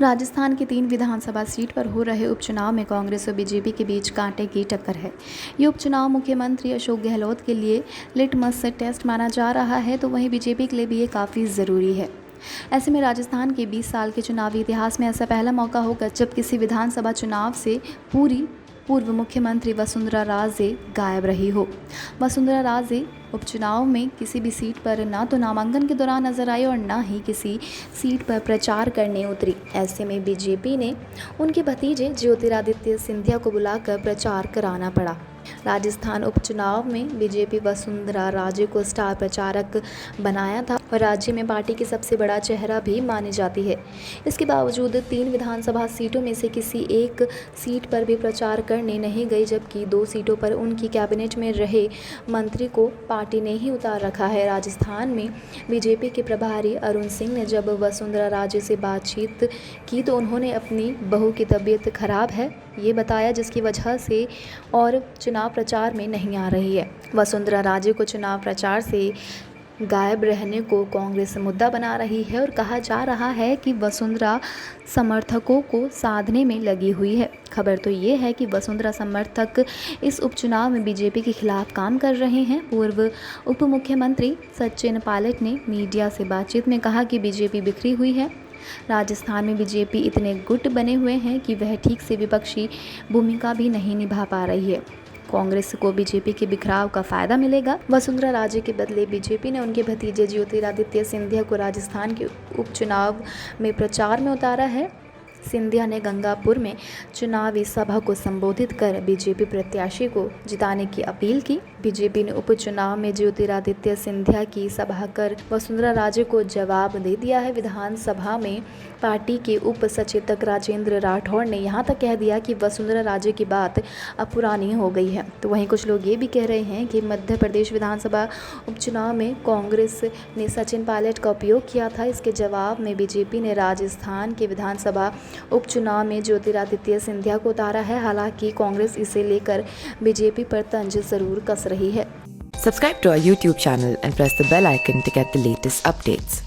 राजस्थान की 3 विधानसभा सीट पर हो रहे उपचुनाव में कांग्रेस और बीजेपी के बीच कांटे की टक्कर है। ये उपचुनाव मुख्यमंत्री अशोक गहलोत के लिए लिटमस टेस्ट माना जा रहा है, तो वहीं बीजेपी के लिए भी ये काफ़ी ज़रूरी है। ऐसे में राजस्थान के 20 साल के चुनावी इतिहास में ऐसा पहला मौका होगा जब किसी विधानसभा चुनाव से पूर्व मुख्यमंत्री वसुंधरा राजे गायब रही हो। वसुंधरा राजे उपचुनाव में किसी भी सीट पर ना तो नामांकन के दौरान नजर आई और ना ही किसी सीट पर प्रचार करने उतरी। ऐसे में बीजेपी ने उनके भतीजे ज्योतिरादित्य सिंधिया को बुलाकर प्रचार कराना पड़ा। राजस्थान उपचुनाव में बीजेपी वसुंधरा राजे को स्टार प्रचारक बनाया था और राज्य में पार्टी की सबसे बड़ा चेहरा भी मानी जाती है। इसके बावजूद 3 विधानसभा सीटों में से किसी एक सीट पर भी प्रचार करने नहीं गई, जबकि 2 सीटों पर उनकी कैबिनेट में रहे मंत्री को पार्टी ने ही उतार रखा है। राजस्थान में बीजेपी के प्रभारी अरुण सिंह ने जब वसुंधरा राजे से बातचीत की तो उन्होंने अपनी बहू की तबीयत खराब है ये बताया, जिसकी वजह से और चुनाव प्रचार में नहीं आ रही है। वसुंधरा राजे को चुनाव प्रचार से गायब रहने को कांग्रेस मुद्दा बना रही है और कहा जा रहा है कि वसुंधरा समर्थकों को साधने में लगी हुई है। खबर तो ये है कि वसुंधरा समर्थक इस उपचुनाव में बीजेपी के खिलाफ काम कर रहे हैं। पूर्व उप मुख्यमंत्री सचिन पायलट ने मीडिया से बातचीत में कहा कि बीजेपी बिखरी हुई है। राजस्थान में बीजेपी इतने गुट बने हुए हैं कि वह ठीक से विपक्षी भूमिका भी नहीं निभा पा रही है। कांग्रेस को बीजेपी के बिखराव का फायदा मिलेगा। वसुंधरा राजे के बदले बीजेपी ने उनके भतीजे ज्योतिरादित्य सिंधिया को राजस्थान के उपचुनाव में प्रचार में उतारा है। सिंधिया ने गंगापुर में चुनावी सभा को संबोधित कर बीजेपी प्रत्याशी को जिताने की अपील की। बीजेपी ने उपचुनाव में ज्योतिरादित्य सिंधिया की सभा कर वसुंधरा राजे को जवाब दे दिया है। विधानसभा में पार्टी के उप सचेतक राजेंद्र राठौड़ ने यहां तक कह दिया कि वसुंधरा राजे की बात अब पुरानी हो गई है। तो वहीं कुछ लोग ये भी कह रहे हैं कि मध्य प्रदेश विधानसभा उपचुनाव में कांग्रेस ने सचिन पायलट का उपयोग किया था। इसके जवाब में बीजेपी ने राजस्थान के विधानसभा उपचुनाव में ज्योतिरादित्य सिंधिया को उतारा है। हालांकि कांग्रेस इसे लेकर बीजेपी पर तंज जरूर कस रही है। Subscribe to our YouTube channel and press the bell icon to get the latest updates.